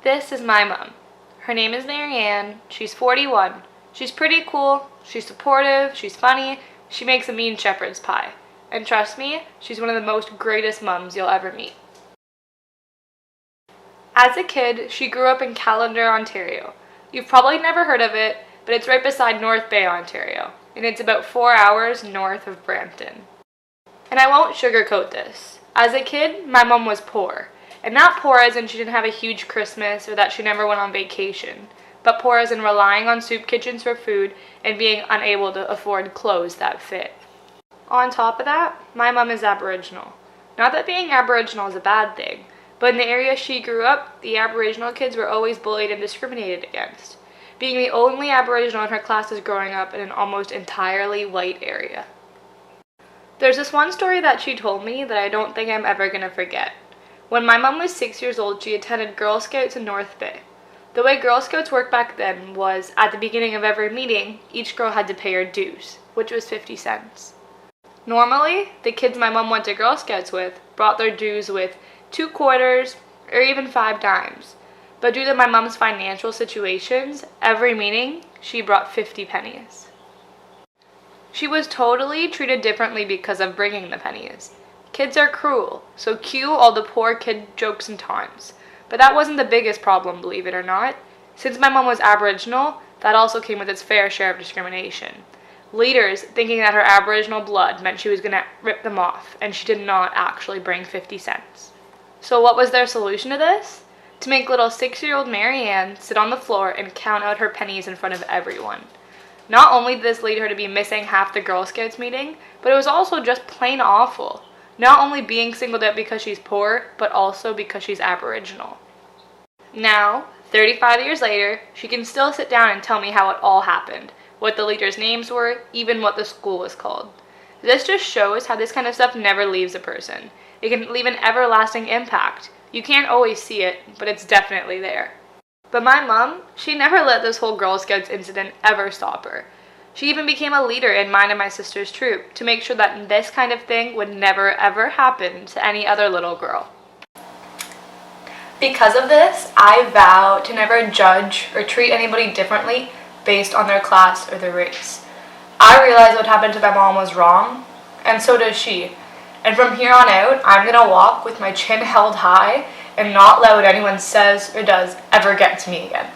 This is my mom. Her name is Marianne. She's 41. She's pretty cool. She's supportive. She's funny. She makes a mean shepherd's pie. And trust me, she's one of the most greatest mums you'll ever meet. As a kid, she grew up in Callander, Ontario. You've probably never heard of it, but it's right beside North Bay, Ontario, and it's about 4 hours north of Brampton. And I won't sugarcoat this. As a kid, my mom was poor. And not poor as in she didn't have a huge Christmas or that she never went on vacation, but poor as in relying on soup kitchens for food and being unable to afford clothes that fit. On top of that, my mom is Aboriginal. Not that being Aboriginal is a bad thing, but in the area she grew up, the Aboriginal kids were always bullied and discriminated against, being the only Aboriginal in her classes growing up in an almost entirely white area. There's this one story that she told me that I don't think I'm ever going to forget. When my mom was 6 years old, she attended Girl Scouts in North Bay. The way Girl Scouts worked back then was, at the beginning of every meeting, each girl had to pay her dues, which was 50 cents. Normally, the kids my mom went to Girl Scouts with brought their dues with 2 quarters or even 5 dimes. But due to my mom's financial situations, every meeting, she brought 50 pennies. She was totally treated differently because of bringing the pennies. Kids are cruel, so cue all the poor kid jokes and taunts. But that wasn't the biggest problem, believe it or not. Since my mom was Aboriginal, that also came with its fair share of discrimination. Leaders thinking that her Aboriginal blood meant she was going to rip them off, and she did not actually bring 50 cents. So what was their solution to this? To make little 6-year-old Marianne sit on the floor and count out her pennies in front of everyone. Not only did this lead her to be missing half the Girl Scouts meeting, but it was also just plain awful. Not only being singled out because she's poor, but also because she's Aboriginal. Now, 35 years later, she can still sit down and tell me how it all happened, what the leaders' names were, even what the school was called. This just shows how this kind of stuff never leaves a person. It can leave an everlasting impact. You can't always see it, but it's definitely there. But my mom, she never let this whole Girl Scouts incident ever stop her. She even became a leader in mine and my sister's troop to make sure that this kind of thing would never ever happen to any other little girl. Because of this, I vow to never judge or treat anybody differently based on their class or their race. I realize what happened to my mom was wrong, and so does she. And from here on out, I'm gonna walk with my chin held high and not let what anyone says or does ever get to me again.